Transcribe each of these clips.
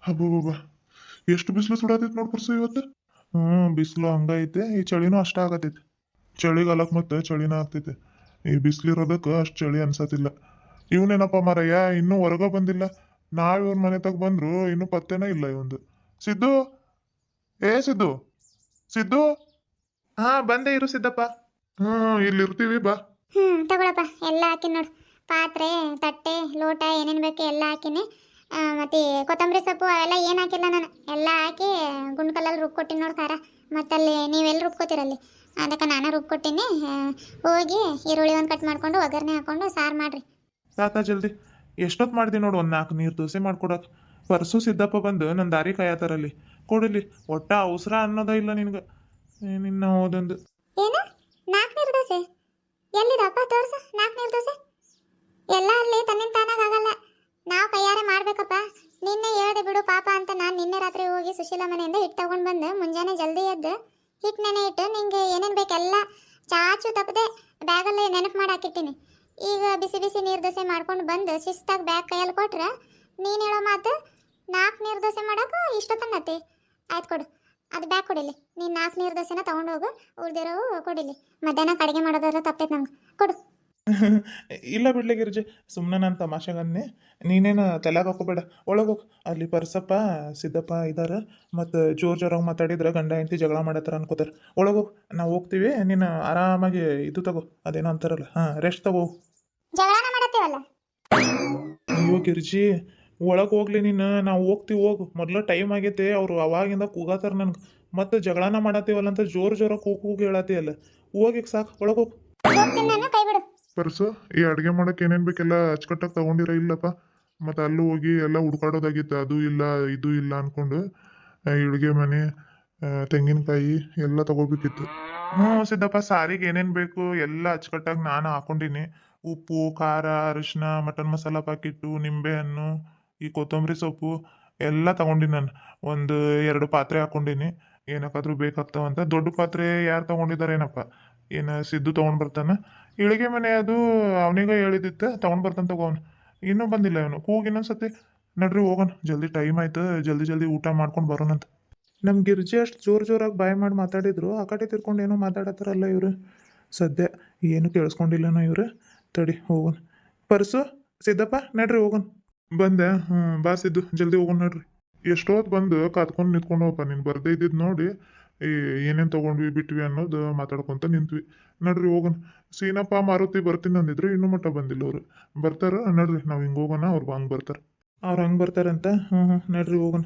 ಹಬ್ಬ ಎಷ್ಟು ಬಿಸಿಲು ಸುಡತೈತಿ ನೋಡ್ ಪರ್ಸು ಇವತ್ತು. ಬಿಸಿಲು ಹಂಗೈತೆ, ಈ ಚಳಿನೂ ಅಷ್ಟ ಆಗತೈತಿ. ಚಳಿಗಾಲಕ್ಕೆ ಮತ್ತೆ ಚಳಿನ ಆಗ್ತೈತೆ. ಈ ಬಿಸಿಲಿರೋದಕ್ಕೆ ಅಷ್ಟು ಚಳಿ ಅನ್ಸತಿಲ್ಲ. ಇವನೇನಪ್ಪ ಮಾರಯ್ಯ ಇನ್ನೂ ಹೊರಗ ಬಂದಿಲ್ಲ. ನಾವ್ ಇವ್ನ ಮನೆ ತಗ ಬಂದ್ರು ಇನ್ನೂ ಪತ್ತೆನೇ ಇಲ್ಲ ಇವಂದು. ಸಿದ್ದು, ಏ ಸಿದ್ದು, ಸಿದ್ದು. ಹಾ ಬಂದೆ ಇರು ಸಿದ್ದಪ್ಪ. ಇಲ್ಲಿ ಇರ್ತೀವಿ ಬಾ. ತಗೊಳಪ್ಪ ಎಲ್ಲ ಹಾಕಿನಿ ನೋಡು. ಪಾತ್ರೆ, ತಟ್ಟೆ, ಲೋಟ ಏನೇನು ಬೇಕು ಎಲ್ಲ ಹಾಕಿನಿ. ಮತ್ತೆ ಕೊತ್ತಂಬರಿ ಸೊಪ್ಪು ಅವೆಲ್ಲ ಏನು ಹಾಕಿಲ್ಲ ನಾನು. ಎಲ್ಲ ಹಾಕಿ ಗುಂಡ್ಕಲ್ಲಲ್ಲಿ ರುಬ್ಕೊಟ್ಟಿನಿ ನೋಡು ಖಾರ. ಮತ್ತಲ್ಲಿ ನೀವೆಲ್ಲ ರುಬ್ಕೋತಿರಲ್ಲಿ ಅದಕ್ಕೆ ನಾನು ರುಬ್ಕೊಟ್ಟಿನಿ. ಹೋಗಿ ಈರುಳ್ಳಿ ಒಂದು ಕಟ್ ಮಾಡ್ಕೊಂಡು ಒಗ್ಗರಣೆ ಹಾಕೊಂಡು ಸಾರು ಮಾಡ್ರಿ. ತಾತ ಜಲ್ದಿ. ಎಷ್ಟೊತ್ತು ಮಾಡಿದೆ ನೋಡು, ಒಂದು 4 ನೀರು ದೋಸೆ ಮಾಡ್ಕೊಡಕ್ಕೆ. ಪರ್ಸು ಸಿದ್ದಪ್ಪ ಬಂದು ನನ್ನ ದಾರಿ ಕಾಯತಾರಲ್ಲಿ. ಕೊಡಿಲಿ ಒಟ್ಟ ಅವಸರ ಅನ್ನೋದ ಇಲ್ಲ ನಿನ್ಗೆ. ನಿನ್ನ ಹೋದೊಂದು ಏನು 4 ನೀರು ದೋಸೆ? ಎಲ್ಲಿದಪ್ಪ ತೋರ್ಸು 4 ನೀರು ದೋಸೆ. ಎಲ್ಲ ಅಲ್ಲಿ ತನ್ನಿಂದ ತಾನಾಗ ಆಗಲ್ಲ, ನಾವು ಕೈಯಾರೆ ಮಾಡ್ಬೇಕಪ್ಪ. ನಿನ್ನೆ ಹೇಳ್ದೆ ಬಿಡು ಪಾಪ ಅಂತ ನಾನು ನಿನ್ನೆ ರಾತ್ರಿ ಹೋಗಿ ಸುಶೀಲಾ ಮನೆಯಿಂದ ಹಿಟ್ಟು ತಗೊಂಡು ಬಂದು ಮುಂಜಾನೆ ಜಲ್ದಿ ಎದ್ದು ಹಿಟ್ಟು ನೆನೆ ಇಟ್ಟು ನಿಂಗೆ ಏನೇನು ಬೇಕೆಲ್ಲ ಚಾಚು ತಪ್ಪದೆ ಬ್ಯಾಗಲ್ಲಿ ನೆನಪು ಮಾಡಿ ಹಾಕಿಟ್ಟಿನಿ. ಈಗ ಬಿಸಿ ಬಿಸಿ ನೀರು ದೋಸೆ ಮಾಡ್ಕೊಂಡು ಬಂದು ಶಿಸ್ತಾಗಿ ಬ್ಯಾಗ್ ಕೈಯಲ್ಲಿ ಕೊಟ್ರೆ ನೀನು ಹೇಳೋ ಮಾತು 4 ನೀರು ದೋಸೆ ಮಾಡೋಕೆ ಇಷ್ಟೊತ್ತನ್ನತಿ. ಆಯ್ತು ಕೊಡು, ಅದು ಬ್ಯಾಗ್ ಕೊಡಿಲಿ. ನೀನು 4 ನೀರು ದೋಸೆನ ತೊಗೊಂಡೋಗು, ಉಳ್ದಿರೋ ಕೊಡಿಲಿ. ಮಧ್ಯಾಹ್ನ ಅಡುಗೆ ಮಾಡೋದಾದ್ರೆ ತಪ್ಪೈತೆ ನಂಗೆ, ಕೊಡು. ಇಲ್ಲ ಬಿಡ್ಲಿ ಗಿರ್ಜಿ, ಸುಮ್ಮನೆ ನಾನು ತಮಾಷೆಗನ್ನೆ. ನೀನೇನು ತಲೆಗೆ ಹಾಕೋಬೇಡ. ಒಳಗೋಗಿ ಅಲ್ಲಿ ಪರ್ಸಪ್ಪ ಸಿದ್ದಪ್ಪ ಇದ್ದಾರೆ. ಮತ್ತು ಜೋರಾಗಿ ಮಾತಾಡಿದ್ರೆ ಗಂಡ ಹೆಂಡತಿ ಜಗಳ ಮಾಡತ್ತಾರ ಅನ್ಕೋತಾರೆ. ಒಳಗೋಗಿ ನಾವು ಹೋಗ್ತೀವಿ. ನೀನು ಆರಾಮಾಗಿ ಇದು ತಗೋ, ಅದೇನೋ ಅಂತಾರಲ್ಲ, ರೆಸ್ಟ್ ತಗೋ. ಜಗಳನ ಮಾಡತ್ತೀವಲ್ಲ. ಅಯ್ಯೋ ಗಿರ್ಜಿ, ಒಳಗೆ ಹೋಗ್ಲಿ ನೀನು, ನಾವು ಹೋಗ್ತೀವಿ ಹೋಗು. ಮೊದಲು ಟೈಮ್ ಆಗೈತೆ, ಅವರು ಅವಾಗಿಂದ ಕೂಗಾತಾರ ನನಗೆ. ಮತ್ತೆ ಜಗಳನ ಮಾಡತ್ತೀವಲ್ಲ ಅಂತ ಜೋರಾಗಿ ಕೂಗಿ ಹೇಳತ್ತೀಯಲ್ಲ. ಹೋಗಿ ಸಾಕು, ಒಳಗೋಗಿ. ಹೋಗ್ತೀನಿ ನಾನು, ಕೈ ಬಿಡು. ಪರ್ಸು ಈ ಅಡುಗೆ ಮಾಡಕ್ಕೆ ಏನೇನು ಬೇಕೆಲ್ಲ ಅಚ್ಚುಕಟ್ಟಾಗಿ ತಗೊಂಡಿರ ಇಲ್ಲಪ್ಪ. ಮತ್ತು ಅಲ್ಲೂ ಹೋಗಿ ಎಲ್ಲ ಹುಡ್ಕಾಡೋದಾಗಿತ್ತು, ಅದು ಇಲ್ಲ ಇದು ಇಲ್ಲ ಅಂದ್ಕೊಂಡು. ಅಡುಗೆ ಮನೆ, ತೆಂಗಿನಕಾಯಿ ಎಲ್ಲ ತಗೋಬೇಕಿತ್ತು. ಸಿದ್ದಪ್ಪ, ಸಾರಿಗೆ ಏನೇನು ಬೇಕು ಎಲ್ಲ ಅಚ್ಚುಕಟ್ಟಾಗಿ ನಾನು ಹಾಕೊಂಡಿನಿ. ಉಪ್ಪು, ಖಾರ, ಅರಿಶಿನ, ಮಟನ್ ಮಸಾಲ ಪ್ಯಾಕೆಟು, ನಿಂಬೆಹಣ್ಣು, ಈ ಕೊತ್ತಂಬರಿ ಸೊಪ್ಪು ಎಲ್ಲ ತಗೊಂಡಿನಿ ನಾನು. ಒಂದು 2 ಪಾತ್ರೆ ಹಾಕೊಂಡಿನಿ, ಏನಕ್ಕಾದ್ರೂ ಬೇಕಾಗ್ತಾವಂತ. ದೊಡ್ಡ ಪಾತ್ರೆ ಯಾರು ತಗೊಂಡಿದ್ದಾರೇನಪ್ಪ, ಏನು ಸಿದ್ದು ತೊಗೊಂಡು ಬರ್ತಾನೆ. ಇಳಿಗೆ ಮನೆ ಅದು ಅವನಿಗೆ ಹೇಳಿದಿತ್ತು, ತೊಗೊಂಡು ಬರ್ತಾನೆ ತಗೋನು. ಇನ್ನೂ ಬಂದಿಲ್ಲ ಇವನು. ಕೂಗಿ ಇನ್ನೊಂದ್ಸತಿ ನಡ್ರಿ ಹೋಗೋಣ, ಜಲ್ದಿ ಟೈಮ್ ಆಯ್ತು. ಜಲ್ದಿ ಜಲ್ದಿ ಊಟ ಮಾಡ್ಕೊಂಡು ಬರೋಣಂತ. ನಮ್ಮ ಗಿರ್ಜಿ ಅಷ್ಟು ಜೋರಾಗಿ ಬಾಯ್ ಮಾಡಿ ಮಾತಾಡಿದ್ರು, ಆ ಕಡೆ ತಿರ್ಕೊಂಡು ಏನೋ ಮಾತಾಡತ್ತಾರಲ್ಲ ಇವರು. ಸದ್ಯ ಏನು ಕೇಳಿಸ್ಕೊಂಡಿಲ್ಲನೋ ಇವರು. ತಡಿ ಹೋಗೋಣ. ಪರ್ಸು, ಸಿದ್ದಪ್ಪ ನಡ್ರಿ ಹೋಗೋಣ. ಬಂದೆ. ಬಾ ಸಿದ್ದು, ಜಲ್ದಿ ಹೋಗೋಣ ನಡ್ರಿ. ಎಷ್ಟೊತ್ತು ಬಂದು ಕಾತ್ಕೊಂಡು ನಿಂತ್ಕೊಂಡು ಹೋಗಪ್ಪ. ನೀನು ಬರ್ದೇ ಇದ್ದಿದ್ದು ನೋಡಿ ಏನೇನು ತೊಗೊಂಡ್ವಿ ಬಿಟ್ವಿ ಅನ್ನೋದು ಮಾತಾಡ್ಕೊತ ನಿಂತ್ವಿ. ನಡ್ರಿ ಹೋಗೋಣ. ಸೀನಪ್ಪ ಮಾರುತಿ ಬರ್ತೀನಿ ಅಂದಿದ್ರು, ಇನ್ನೂ ಮಟ್ಟ ಬಂದಿಲ್ಲ ಅವರು. ಬರ್ತಾರ ನಡ್ರಿ, ನಾವು ಹಿಂಗೆ ಹೋಗೋಣ. ಅವ್ರು ಹಂಗೆ ಬರ್ತಾರೆ. ಅವ್ರು ಹಂಗೆ ಬರ್ತಾರಂತ. ನಡ್ರಿ ಹೋಗೋಣ.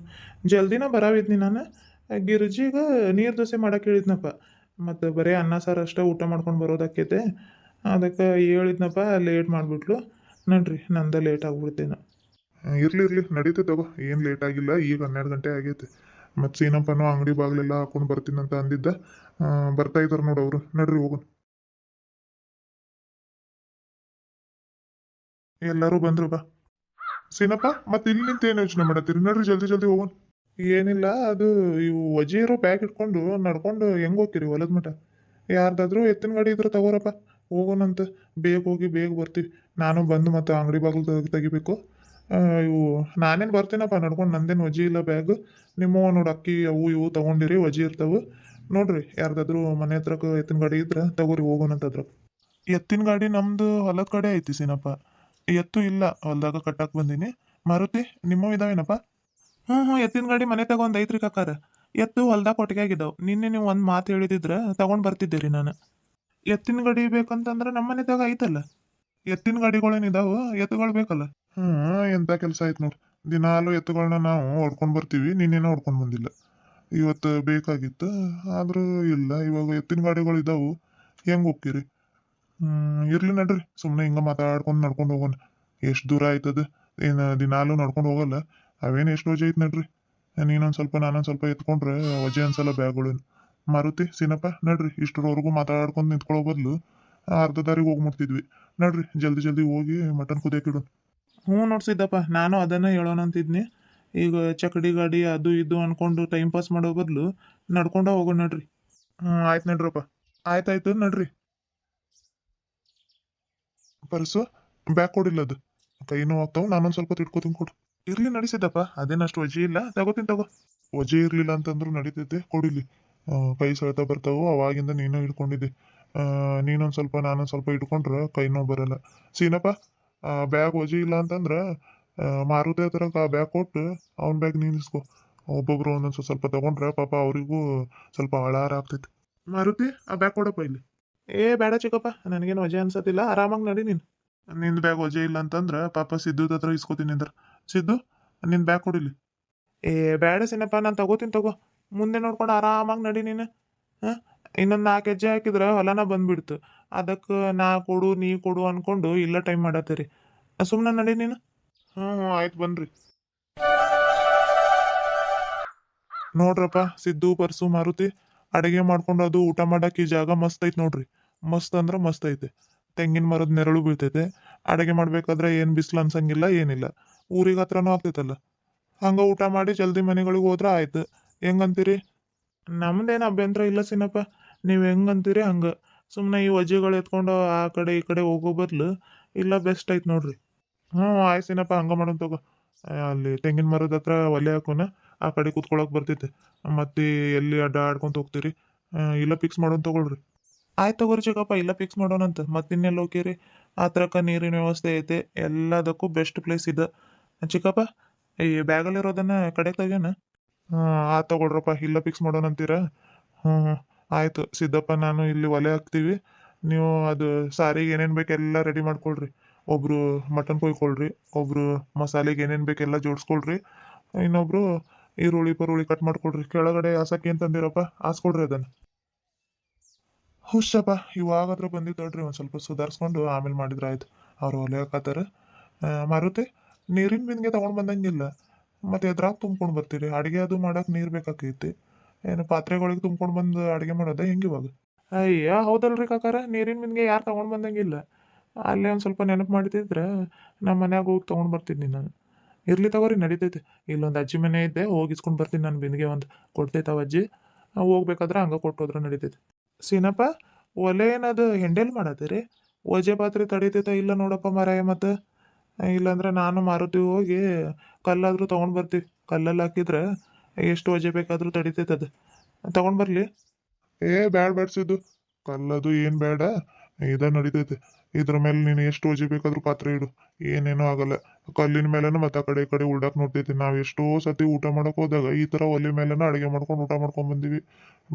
ಜಲ್ದಿನ ಬರಾವಿದ್ನಿ ನಾನು. ಗಿರ್ಜಿಗೆ ನೀರು ದೋಸೆ ಮಾಡಕ್ಕೆ ಹೇಳಿದ್ನಪ್ಪ. ಮತ್ತು ಬರೀ ಅನ್ನ ಸಾರು ಅಷ್ಟೇ ಊಟ ಮಾಡ್ಕೊಂಡು ಬರೋದಾಕೈತೆ. ಅದಕ್ಕೆ ಹೇಳಿದ್ನಪ್ಪ, ಲೇಟ್ ಮಾಡಿಬಿಟ್ಲು. ನಡ್ರಿ, ನಂದ ಲೇಟ್ ಆಗ್ಬಿಡ್ತೇನೆ. ಇರ್ಲಿ ನಡೀತದೆ ತಗೋ, ಏನು ಲೇಟ್ ಆಗಿಲ್ಲ. ಈಗ 12 ಗಂಟೆ ಆಗೈತೆ. ಮತ್ತು ಸೀನಪ್ಪನೂ ಅಂಗಡಿ ಬಾಗಿಲೆಲ್ಲ ಹಾಕೊಂಡು ಬರ್ತೀನಂತ ಅಂದಿದ್ದ. ಬರ್ತಾ ಇದ್ದಾರೆ ನೋಡು ಅವರು. ನಡ್ರಿ ಹೋಗೋಣ. ಎಲ್ಲರೂ ಬಂದ್ರು ಬಾ. ಸೀನಪ್ಪ, ಮತ್ತೆ ಇಲ್ಲಿ ನಿಂತ ಏನು ಯೋಚನೆ ಮಾಡತ್ತೀರಿ? ನಡ್ರಿ ಜಲ್ದಿ ಜಲ್ದಿ ಹೋಗೋಣ. ಏನಿಲ್ಲ, ಅದು ಇವು ವಜೆ ಇರೋ ಬ್ಯಾಗ್ ಇಟ್ಕೊಂಡು ನಡ್ಕೊಂಡು ಹೆಂಗೆ ಹೋಗ್ತೀರಿ ಹೊಲದ ಮಠ? ಯಾರ್ದಾದ್ರೂ ಎತ್ತಿನ ಗಾಡಿ ಇದ್ರೆ ತಗೋರಪ್ಪ, ಹೋಗೋಣಂತ. ಬೇಗ ಹೋಗಿ ಬೇಗ ಬರ್ತೀವಿ. ನಾನು ಬಂದು ಮತ್ತೆ ಅಂಗಡಿ ಬಾಗಿಲು ತೆಗಿಬೇಕು. ಇವು ನಾನೇನು ಬರ್ತೀನಪ್ಪ ನಡ್ಕೊಂಡು, ನಂದೇನು ವಜೆ ಇಲ್ಲ ಬ್ಯಾಗ್. ನಿಮ್ಮವ ನೋಡಿ ಅಕ್ಕಿ ಅವು ಇವು ತೊಗೊಂಡಿರಿ, ವಜೆ ಇರ್ತಾವೆ. ನೋಡ್ರಿ ಯಾರ್ದಾದ್ರೂ ಮನೆ ಹತ್ರಕ್ಕೆ ಎತ್ತಿನ ಗಾಡಿ ಇದ್ರೆ ತಗೋರಿ, ಹೋಗೋಣಂತ ಅದ್ರ. ಎತ್ತಿನ ಗಾಡಿ ನಮ್ದು ಹೊಲದ ಕಡೆ ಐತಿ ಸೀನಪ್ಪ. ಎತ್ತು ಇಲ್ಲ, ಹೊಲ್ದಾಗ ಕಟ್ಟಕ್ಕೆ ಬಂದೀನಿ. ಮಾರುತಿ, ನಿಮ್ಮವು ಇದಾವೇನಪ್ಪ? ಎತ್ತಿನ ಗಾಡಿ ಮನೆ ತಗೊಂಡ್ ಐತ್ರಿ ಕಾಕಾರ. ಎತ್ತು ಹೊಲ್ದಾಗ ಕೊಟ್ಟಿಗೆ ಆಗಿದ್ದಾವೆ. ನಿನ್ನೆ ನೀವು ಒಂದು ಮಾತು ಹೇಳಿದಿದ್ರೆ ತಗೊಂಡು ಬರ್ತಿದ್ದೀರಿ ನಾನು. ಎತ್ತಿನ ಗಾಡಿ ಬೇಕಂತಂದ್ರೆ ನಮ್ಮ ಮನೆದಾಗ ಐತಲ್ಲ. ಎತ್ತಿನ ಗಾಡಿಗಳೇನಿದಾವೆ, ಎತ್ತುಗಳು ಬೇಕಲ್ಲ. ಎಂಥ ಕೆಲಸ ಆಯ್ತು ನೋಡಿ. ದಿನಾಲು ಎತ್ತುಗಳನ್ನ ನಾವು ಹೊಡ್ಕೊಂಡು ಬರ್ತೀವಿ, ನಿನ್ನೇನೋ ಹೊಡ್ಕೊಂಡು ಬಂದಿಲ್ಲ. ಇವತ್ತು ಬೇಕಾಗಿತ್ತು, ಆದರೂ ಇಲ್ಲ. ಇವಾಗ ಎತ್ತಿನ ಗಾಡಿಗಳು ಇದಾವು, ಹೆಂಗೆ ಹೋಗ್ತೀರಿ? ಇರ್ಲಿ ನಡ್ರಿ, ಸುಮ್ಮನೆ ಹಿಂಗೆ ಮಾತಾಡ್ಕೊಂಡು ನಡ್ಕೊಂಡು ಹೋಗೋಣ. ಎಷ್ಟು ದೂರ ಆಯ್ತದ? ಏನು ದಿನಾಲು ನಡ್ಕೊಂಡು ಹೋಗಲ್ಲ. ಅವೇನು ಎಷ್ಟು ವಜೆ ಐತೆ ನಡ್ರಿ. ನೀನೊಂದು ಸ್ವಲ್ಪ ನಾನೊಂದು ಸ್ವಲ್ಪ ಎತ್ಕೊಂಡ್ರೆ ವಜೆ ಅನ್ಸಲ್ಲ ಬ್ಯಾಗ್ಗಳೇನು. ಮಾರುತಿ, ಸೀನಪ್ಪ ನಡ್ರಿ. ಇಷ್ಟರವರೆಗೂ ಮಾತಾಡ್ಕೊಂಡು ನಿಂತ್ಕೊಳ್ಳೋ ಬದಲು ಅರ್ಧ ದಾರಿಗೆ ಹೋಗ್ಬಿಡ್ತಿದ್ವಿ. ನಡ್ರಿ ಜಲ್ದಿ ಜಲ್ದಿ ಹೋಗಿ ಮಟನ್ ಕುದಿಯಕ್ಕೆ ಇಡೋಣ. ನೋಡ್ಸಿದ್ದಪ್ಪ, ನಾನು ಅದನ್ನೇ ಹೇಳೋಣ ಅಂತಿದ್ನಿ. ಈಗ ಚಕಡಿ ಗಾಡಿ ಅದು ಇದು ಅನ್ಕೊಂಡು ಟೈಮ್ ಪಾಸ್ ಮಾಡೋ ಬದಲು ನಡ್ಕೊಂಡ ಹೋಗೋಣ ನಡ್ರಿ. ಆಯ್ತು ನಡ್ರಪ್ಪ. ಆಯ್ತಾಯ್ತು ನಡ್ರಿ. ಪರ್ಸು ಬ್ಯಾಗ್ ಕೊಡಿಲ್ಲ, ಅದು ಕೈ ನೋವು ಆಗ್ತಾವೆ. ನಾನೊಂದು ಸ್ವಲ್ಪ ತಿಳ್ಕೊತೀನಿ ಕೊಡು. ಇರ್ಲಿ ನಡಿಸಿದ್ದಪ್ಪ, ಅದೇನಷ್ಟು ವಜೆ ಇಲ್ಲ, ತಗೋತೀನಿ ತಗೋ. ವಜೆ ಇರ್ಲಿಲ್ಲ ಅಂತಂದ್ರೂ ನಡೀತೈತೆ, ಕೊಡಿಲಿ. ಕೈ ಸೆಳೆತ ಬರ್ತಾವು, ಅವಾಗಿಂದ ನೀನು ಹಿಡ್ಕೊಂಡಿದ್ದೆ. ನೀನೊಂದು ಸ್ವಲ್ಪ ನಾನೊಂದು ಸ್ವಲ್ಪ ಇಟ್ಕೊಂಡ್ರೆ ಕೈ ನೋವು ಬರಲ್ಲ. ಸೀನಪ್ಪ, ಬ್ಯಾಗ್ ವಜೆ ಇಲ್ಲ ಅಂತಂದ್ರೆ ಮಾರುತಿ ಹತ್ರ ಆ ಬ್ಯಾಗ್ ಕೊಟ್ಟು ಅವ್ನ ಬ್ಯಾಗ್ ನೀನು ಇಸ್ಕೊ. ಒಬ್ಬೊಬ್ರು ಒಂದೊಂದು ಸ್ವಲ್ಪ ತಗೊಂಡ್ರೆ ಪಾಪ ಅವರಿಗೂ ಸ್ವಲ್ಪ ಅಳಾರ ಆಗ್ತೈತಿ. ಮಾರುತಿ, ಆ ಬ್ಯಾಗ್ ಕೊಡಪ್ಪ ಇಲ್ಲಿ. ಬೇಡ ಚಿಕ್ಕಪ್ಪ, ನನಗೇನು ವಜೆ ಅನ್ಸತ್ತಿಲ್ಲ, ಆರಾಮಾಗಿ ನಡಿ ನೀನು. ನಿಂದು ಬ್ಯಾಗ್ ವಜೆ ಇಲ್ಲ ಅಂತಂದ್ರೆ ಪಾಪ ಸಿದ್ದುದ ಹತ್ರ ಇಸ್ಕೋತೀನಿ ಅಂದ್ರೆ. ಸಿದ್ದು, ನಿನ್ ಬ್ಯಾಗ್ ಕೊಡಿಲಿ. ಬೇಡ ಸಿನಪ್ಪ, ನಾನು ತಗೋತೀನಿ ತಗೋ. ಮುಂದೆ ನೋಡ್ಕೊಂಡು ಆರಾಮಾಗಿ ನಡಿ ನೀನು. ಹಾಂ, ಇನ್ನೊಂದು 4 ಹೆಜ್ಜೆ ಹಾಕಿದ್ರೆ ಹೊಲನ ಬಂದ್ಬಿಡ್ತು. ಅದಕ್ಕೆ ನಾ ಕೊಡು ನೀ ಕೊಡು ಅನ್ಕೊಂಡು ಇಲ್ಲ ಟೈಮ್ ಮಾಡತ್ತೀರಿ. ಸುಮ್ಮನೆ ನಡಿ ನೀನು. ಹ್ಞೂ ಆಯ್ತು, ಬನ್ರಿ. ನೋಡ್ರಪ್ಪ ಸಿದ್ದು, ಪರ್ಸು, ಮಾರುತಿ, ಅಡಿಗೆ ಮಾಡ್ಕೊಂಡು ಅದು ಊಟ ಮಾಡಕ್ಕೆ ಈ ಜಾಗ ಮಸ್ತ್ ಐತೆ ನೋಡ್ರಿ. ಮಸ್ತ್ ಅಂದ್ರೆ ಮಸ್ತ್ ಐತೆ. ತೆಂಗಿನ ಮರದ ನೆರಳು ಬೀಳ್ತೈತೆ. ಅಡಿಗೆ ಮಾಡ್ಬೇಕಾದ್ರೆ ಏನು ಬಿಸಿಲು ಅನ್ಸಂಗಿಲ್ಲ, ಏನಿಲ್ಲ. ಊರಿಗೆ ಹತ್ರನೂ ಆಗ್ತೈತಲ್ಲ. ಹಂಗ ಊಟ ಮಾಡಿ ಜಲ್ದಿ ಮನೆಗಳಿಗೆ ಹೋದ್ರೆ ಆಯ್ತು. ಹೆಂಗಂತೀರಿ? ನಮ್ದೇನು ಅಭ್ಯಂತರ ಇಲ್ಲ ಸಿನಪ್ಪ, ನೀವು ಹೆಂಗಂತೀರಿ ಹಂಗೆ. ಸುಮ್ಮನೆ ಈ ವಜ್ಜೆಗಳು ಎತ್ಕೊಂಡು ಆ ಕಡೆ ಈ ಕಡೆ ಹೋಗೋ ಬದಲು ಇಲ್ಲ ಬೆಸ್ಟ್ ಐತೆ ನೋಡ್ರಿ. ಹ್ಞೂ ಆಯ್ತು ಸಿನಪ್ಪ, ಹಂಗೆ ಮಾಡೋಣ ತಗೋ. ಅಲ್ಲಿ ತೆಂಗಿನ ಮರದ ಹತ್ರ ಒಲೆ ಹಾಕೋಣ, ಆ ಕಡೆ ಕೂತ್ಕೊಳಕ್ ಬರ್ತೈತೆ. ಮತ್ತೆ ಎಲ್ಲಿ ಅಡ್ಡ ಆಡ್ಕೊಂತ ಹೋಗ್ತೀರಿ? ಇಲ್ಲ ಫಿಕ್ಸ್ ಮಾಡೋಣ ತಗೊಳ್ರಿ. ಆಯ್ತು ತಗೋರಿ ಚಿಕ್ಕಪ್ಪ, ಇಲ್ಲ ಫಿಕ್ಸ್ ಮಾಡೋಣಂತ. ಮತ್ತಿನ್ನೆಲ್ಲ ಹೋಗಿರಿ? ಹತ್ರಕ್ಕೆ ನೀರಿನ ವ್ಯವಸ್ಥೆ ಐತೆ, ಎಲ್ಲದಕ್ಕೂ ಬೆಸ್ಟ್ ಪ್ಲೇಸ್ ಇದೆ. ಚಿಕ್ಕಪ್ಪ, ಈ ಬ್ಯಾಗಲ್ಲಿರೋದನ್ನ ಕಡೆ ತೆಗ್ಯಾನ. ಆ ತಗೊಳ್ರಪ್ಪ, ಇಲ್ಲ ಫಿಕ್ಸ್ ಮಾಡೋಣ ಅಂತೀರಾ? ಹ್ಞೂ ಆಯ್ತು ಸಿದ್ದಪ್ಪ, ನಾನು ಇಲ್ಲಿ ಒಲೆ ಹಾಕ್ತೀವಿ. ನೀವು ಅದು ಸಾರಿಗೆ ಏನೇನು ಬೇಕು ಎಲ್ಲ ರೆಡಿ ಮಾಡ್ಕೊಳ್ರಿ. ಒಬ್ರು ಮಟನ್ ಕೊಯ್ಕೊಳ್ರಿ, ಒಬ್ರು ಮಸಾಲೆಗೆ ಏನೇನು ಬೇಕೆಲ್ಲ ಜೋಡಿಸ್ಕೊಳ್ರಿ, ಇನ್ನೊಬ್ರು ಈರುಳ್ಳಿ ಪರುಳ್ಳಿ ಕಟ್ ಮಾಡ್ಕೊಳ್ರಿ. ಕೆಳಗಡೆ ಹಾಸಕ್ಕೆ ಏನು ತಂದಿರಪ್ಪ, ಹಾಸ್ಕೊಳ್ರಿ ಅದನ್ನು. ಹುಷಪ್ಪ, ಇವಾಗಾದ್ರೂ ಬಂದಿದ್ದೋಡ್ರಿ, ಒಂದು ಸ್ವಲ್ಪ ಸುಧಾರಿಸ್ಕೊಂಡು ಆಮೇಲೆ ಮಾಡಿದ್ರೆ ಆಯ್ತು. ಅವ್ರು ಒಲೆ ಹಾಕತ್ತಾರ. ಮಾರುತಿ, ನೀರಿನ ಬಿಂದಿಗೆ ತಗೊಂಡು ಬಂದಂಗಿಲ್ಲ, ಮತ್ತೆ ಎದ್ರಾಗ ತುಂಬ್ಕೊಂಡು ಬರ್ತೀರಿ? ಅಡುಗೆ ಅದು ಮಾಡಕ್ಕೆ ನೀರು ಬೇಕಾಕೈತಿ. ಏನು ಪಾತ್ರೆಗಳಿಗೆ ತುಂಬ್ಕೊಂಡು ಬಂದು ಅಡುಗೆ ಮಾಡೋದ ಹೆಂಗೆ ಇವಾಗ? ಅಯ್ಯ ಹೌದಲ್ರಿ ಕಾಕಾರ, ನೀರಿನ ಬಿಂದಿಗೆ ಯಾರು ತಗೊಂಡು ಬಂದಂಗಿಲ್ಲ. ಅಲ್ಲೇ ಒಂದು ಸ್ವಲ್ಪ ನೆನಪು ಮಾಡ್ತಿದ್ರೆ ನಮ್ಮ ಮನ್ಯಾಗ ಹೋಗಿ ತೊಗೊಂಡು ಬರ್ತಿದ್ನಿ ನಾನು. ಇರ್ಲಿ ತಗೋರಿ, ನಡೀತೈತಿ. ಇಲ್ಲೊಂದು ಅಜ್ಜಿ ಮನೆ ಇದ್ದೆ, ಹೋಗಿ ಇಸ್ಕೊಂಡು ಬರ್ತೀನಿ. ನಾನು ಬಿಂದಿಗೆ ಒಂದು ಕೊಡ್ತೈತೆ ಅಜ್ಜಿ. ಹೋಗ್ಬೇಕಾದ್ರೆ ಹಂಗೆ ಕೊಟ್ಟೋದ್ರೆ ನಡೀತೈತಿ. ಸೀನಪ್ಪ, ಒಲೆ ಏನದು ಹೆಂಡೇಲಿ ಮಾಡತ್ತೀರಿ? ಒಜೆ ಪಾತ್ರೆ ತಡೀತೈತ ಇಲ್ಲ ನೋಡಪ್ಪ ಮಾರಾಯ. ಮತ್ತು ಇಲ್ಲಾಂದ್ರೆ ನಾನು ಮಾರುತಿ ಹೋಗಿ ಕಲ್ಲಾದರೂ ತೊಗೊಂಡು ಬರ್ತೀವಿ. ಕಲ್ಲಲ್ಲಿ ಹಾಕಿದ್ರೆ ಎಷ್ಟು ಒಜೆ ಬೇಕಾದರೂ ತಡೀತೈತೆ ಅದು. ತೊಗೊಂಡು ಬರಲಿ? ಬ್ಯಾಡ ಬ್ಯಾಡ್ಸಿದ್ದು, ಕಲ್ಲದು ಏನು ಬೇಡ, ಇದ ನಡೀತೈತೆ. ಇದ್ರ ಮೇಲೆ ನೀನು ಎಷ್ಟು ಒಜೆ ಬೇಕಾದ್ರೂ ಪಾತ್ರೆ ಇಡು, ಏನೇನೂ ಆಗಲ್ಲ. ಕಲ್ಲಿನ ಮೇಲೆನೂ ಮತ್ತೆ ಆ ಕಡೆ ಈ ಕಡೆ ಉಲ್ಡಾಕ್ ನೋಡ್ತೈತಿ. ನಾವು ಎಷ್ಟೋ ಸತಿ ಊಟ ಮಾಡಕ್ ಹೋದಾಗ ಈ ಥರ ಒಲೆ ಮೇಲೆನ ಅಡುಗೆ ಮಾಡ್ಕೊಂಡು ಊಟ ಮಾಡ್ಕೊಂಡು ಬಂದೀವಿ.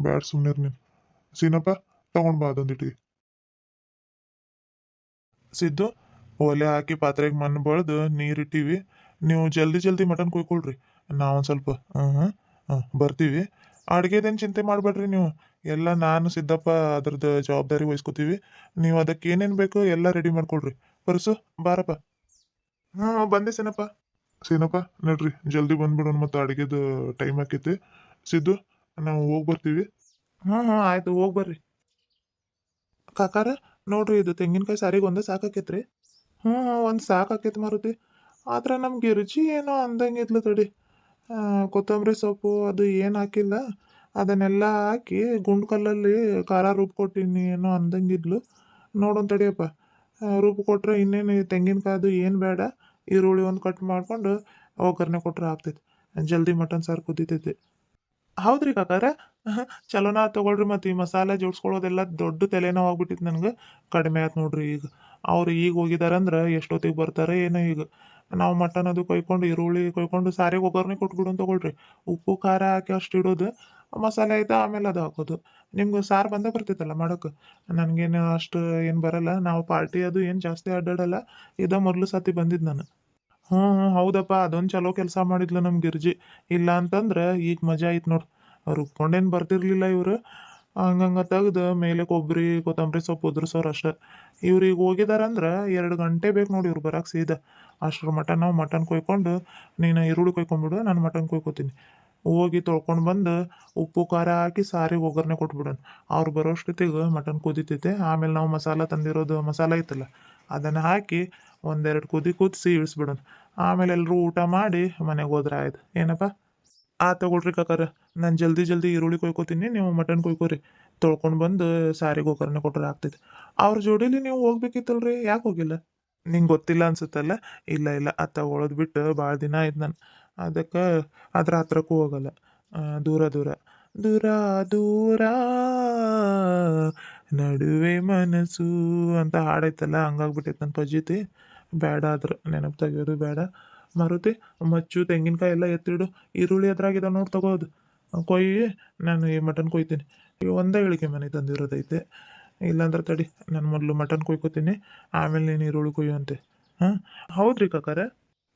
ಬ್ಯಾಡ್ ಸುಮ್ಮನಿರ್ ನೀನು. ಸೀನಪ್ಪ, ತಗೊಂಡ್ ಬಾ ಅದೊಂದಿಟ್ಟಿಗೆ. ಸಿದ್ದು, ಒಲೆ ಹಾಕಿ ಪಾತ್ರೆಗೆ ಮಣ್ಣು ಬಳ್ದು ನೀರಿಟ್ಟಿವಿ. ನೀವು ಜಲ್ದಿ ಜಲ್ದಿ ಮಟನ್ ಕೊಯ್ಕೊಳ್ರಿ. ನಾವೊಂದು ಸ್ವಲ್ಪ ಬರ್ತೀವಿ. ಅಡುಗೆದೇನು ಚಿಂತೆ ಮಾಡಬೇಡ್ರಿ ನೀವು. ಎಲ್ಲ ನಾನು ಸಿದ್ದಪ್ಪ ಅದ್ರದ್ದು ಜವಾಬ್ದಾರಿ ವಹಿಸ್ಕೊತೀವಿ. ನೀವು ಅದಕ್ಕೆ ಏನೇನು ಬೇಕು ಎಲ್ಲ ರೆಡಿ ಮಾಡ್ಕೊಳ್ರಿ. ಪರ್ಸು, ಬಾರಪ್ಪ. ಬಂದೆ ಸೀನಪ್ಪ. ಸೀನಪ್ಪ ನಡ್ರಿ, ಜಲ್ದಿ ಬಂದ್ಬಿಡೋಣ, ಮತ್ತೆ ಅಡುಗೆದು ಟೈಮ್ ಆಕೈತಿ. ಸಿದ್ದು, ನಾವು ಹೋಗಿ ಬರ್ತೀವಿ. ಆಯ್ತು, ಹೋಗಿ ಬರ್ರಿ. ಕಾಕಾರ, ನೋಡ್ರಿ, ಇದು ತೆಂಗಿನಕಾಯಿ ಸಾರಿಗೆ ಒಂದೇ ಸಾಕಾಕೈತ್ರಿ? ಒಂದು ಸಾಕಾಕೈತಿ ಮಾರುತಿ. ಆದ್ರೆ ನಮ್ಗೆ ರುಚಿ ಏನೋ ಅಂದಂಗಿದ್ಲು ತಡಿ. ಕೊತ್ತಂಬರಿ ಸೊಪ್ಪು ಅದು ಏನು ಹಾಕಿಲ್ಲ, ಅದನ್ನೆಲ್ಲ ಹಾಕಿ ಗುಂಡು ಕಲ್ಲಲ್ಲಿ ಖಾರ ರುಬ್ಕೊಟ್ಟಿನಿ ಏನೋ ಅಂದಂಗಿದ್ಲು. ನೋಡೋಣ ತಡಿಯಪ್ಪ. ರುಬ್ಬಿ ಕೊಟ್ರೆ ಇನ್ನೇನು ತೆಂಗಿನಕಾಯ್ದು ಏನು ಬೇಡ, ಈರುಳ್ಳಿ ಒಂದು ಕಟ್ ಮಾಡ್ಕೊಂಡು ಒಗ್ಗರಣೆ ಕೊಟ್ರೆ ಆಗ್ತೈತಿ. ಜಲ್ದಿ ಮಟನ್ ಸಾರು ಕುದೀತೈತಿ. ಹೌದ್ರಿ ಕಾಕಾರ, ಚಲೋನ ತಗೊಳ್ರಿ. ಮತ್ತು ಈ ಮಸಾಲೆ ಜೋಡಿಸ್ಕೊಳ್ಳೋದೆಲ್ಲ ದೊಡ್ಡ ತಲೆನೋವು ಆಗ್ಬಿಟ್ಟಿತ್ತು ನನಗೆ. ಕಡಿಮೆ ಆಯ್ತು ನೋಡ್ರಿ ಈಗ. ಅವ್ರು ಈಗ ಹೋಗಿದಾರಂದ್ರೆ ಎಷ್ಟೊತ್ತಿಗೆ ಬರ್ತಾರೆ ಏನೋ ಈಗ. ನಾವು ಮಟನ್ ಅದು ಕೊಯ್ಕೊಂಡು ಈರುಳ್ಳಿ ಕೊಯ್ಕೊಂಡು ಸಾರಿಗೆ ಒಗ್ಗರಣೆ ಕೊಟ್ಬಿಡೋಣ ತಗೊಳ್ರಿ. ಉಪ್ಪು ಖಾರ ಹಾಕಿ ಅಷ್ಟು ಇಡೋದು, ಮಸಾಲೆ ಆಯ್ತು ಆಮೇಲೆ ಅದು ಹಾಕೋದು. ನಿಮ್ಗೆ ಸಾರು ಬಂದೇ ಬರ್ತೈತಲ್ಲ ಮಾಡೋಕೆ. ನನಗೇನು ಅಷ್ಟು ಏನು ಬರಲ್ಲ. ನಾವು ಪಾರ್ಟಿ ಅದು ಏನು ಜಾಸ್ತಿ ಅಡ್ಡಾಡಲ್ಲ. ಇದ ಮೊದಲು ಸತಿ ಬಂದಿದ್ದು ನಾನು. ಹೌದಪ್ಪ, ಅದೊಂದು ಚಲೋ ಕೆಲಸ ಮಾಡಿದ್ಲು ನಮ್ಮ ಗಿರ್ಜಿ. ಇಲ್ಲ ಅಂತಂದ್ರೆ ಈಗ ಮಜಾ ಐತೆ ನೋಡು. ರುಬ್ಕೊಂಡೇನು ಬರ್ತಿರ್ಲಿಲ್ಲ ಇವರು. ಹಂಗಂಗೆ ತೆಗ್ದು ಮೇಲೆ ಕೊತ್ತಂಬರಿ ಸೊಪ್ಪು ಉದುರ್ಸೋರು ಅಷ್ಟೇ. ಇವ್ರು ಈಗ ಹೋಗಿದಾರಂದ್ರೆ 2 ಗಂಟೆ ಬೇಕು ನೋಡಿ ಇವ್ರು ಬರೋಕೆ ಸೀದಾ. ಅಷ್ಟ್ರ ಮಟ ನಾವು ಮಟನ್ ಕೊಯ್ಕೊಂಡು, ನೀನು ಈರುಳ್ಳಿ ಕೊಯ್ಕೊಂಡ್ಬಿಡು, ನಾನು ಮಟನ್ ಕೊಯ್ಕೊತೀನಿ. ಹೋಗಿ ತೊಳ್ಕೊಂಡು ಬಂದು ಉಪ್ಪು ಖಾರ ಹಾಕಿ ಸಾರಿಗೆ ಒಗ್ಗರಣೆ ಕೊಟ್ಬಿಡೋಣ. ಅವ್ರು ಬರೋಷ್ಟೊತ್ತಿಗೆ ಮಟನ್ ಕುದೀತೈತೆ. ಆಮೇಲೆ ನಾವು ಮಸಾಲ ತಂದಿರೋದು ಮಸಾಲ ಐತಲ್ಲ, ಅದನ್ನು ಹಾಕಿ ಒಂದೆರಡು ಕುದಿಸಿ ಇಳಿಸ್ಬಿಡೋಣ. ಆಮೇಲೆ ಎಲ್ಲರೂ ಊಟ ಮಾಡಿ ಮನೆಗೆ ಹೋದ್ರೆ ಆಯ್ತು. ಏನಪ್ಪ? ತಗೊಳ್ರಿ ಕಾಕಾರ, ನಾನು ಜಲ್ದಿ ಜಲ್ದಿ ಈರುಳ್ಳಿ ಕೊಯ್ಕೋತೀನಿ, ನೀವು ಮಟನ್ ಕೊಯ್ಕೋರಿ. ತೊಳ್ಕೊಂಡು ಬಂದು ಸಾರಿಗೆ ಒಗ್ಗರಣೆ ಕೊಟ್ರೆ ಆಗ್ತೈತೆ. ಅವ್ರ ಜೋಡಿಲಿ ನೀವು ಹೋಗ್ಬೇಕಿತ್ತಲ್ರಿ, ಯಾಕೆ ಹೋಗಿಲ್ಲ? ನಿಂಗೆ ಗೊತ್ತಿಲ್ಲ ಅನ್ಸುತ್ತಲ್ಲ. ಇಲ್ಲ ಇಲ್ಲ ಅದು ತಗೊಳೋದು ಬಿಟ್ಟು ಭಾಳ ದಿನ ಆಯ್ತು ನಾನು. ಅದಕ್ಕೆ ಅದ್ರ ಹತ್ರಕ್ಕೂ ಹೋಗಲ್ಲ. ದೂರ ದೂರ ದೂರ ದೂರ ನಡುವೆ ಮನಸ್ಸು ಅಂತ ಹಾಡೈತಲ್ಲ, ಹಂಗಾಗ್ಬಿಟ್ಟೈತೆ ನನ್ನ ಪಜಿತಿ. ಬೇಡ ಅದ್ರ ನೆನಪು ತೆಗಿಯೋದು ಬೇಡ. ಮಾರುತಿ, ಮಚ್ಚು ತೆಂಗಿನಕಾಯಿ ಎಲ್ಲ ಎತ್ತಿಡು. ಈರುಳ್ಳಿ ಎದುರಾಗಿದೆ ನೋಡಿ ತಗೋದು. ಕೊಯ್ಯಿ, ನಾನು ಈ ಮಟನ್ ಕೊಯ್ತೀನಿ. ಈಗ ಒಂದೇ ಇಳಿಕೆ ಮನೆ ತಂದಿರೋದೈತೆ. ಇಲ್ಲಾಂದ್ರೆ ತಡಿ, ನಾನು ಮೊದಲು ಮಟನ್ ಕೊಯ್ಕೋತೀನಿ, ಆಮೇಲೆ ನೀನು ಈರುಳ್ಳಿ ಕೊಯ್ಯುವಂತೆ. ಹಾಂ, ಹೌದ್ರಿ ಕಾಕಾರೆ.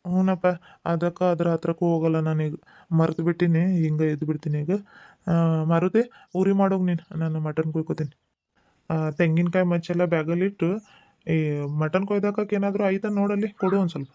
ಹ್ಞೂನಪ್ಪ, ಅದಕ್ಕೆ ಅದ್ರ ಹತ್ರಕ್ಕೂ ಹೋಗಲ್ಲ ನಾನೀಗ. ಮರ್ತು ಬಿಟ್ಟಿನಿ, ಹಿಂಗೆ ಇದ್ದು ಬಿಡ್ತೀನಿ ಈಗ. ಮಾರುತಿ, ಉರಿ ಮಾಡೋಗಿ ನೀನು, ನಾನು ಮಟನ್ ಕೊಯ್ಕೋತೀನಿ. ತೆಂಗಿನಕಾಯಿ ಮಚ್ಚೆಲ್ಲ ಬ್ಯಾಗಲ್ಲಿಟ್ಟು ಈ ಮಟನ್ ಕೊಯ್ದಾಕಕ್ಕೆ ಏನಾದರೂ ಆಯ್ತಾ ನೋಡಲ್ಲಿ, ಕೊಡು ಒಂದು ಸ್ವಲ್ಪ.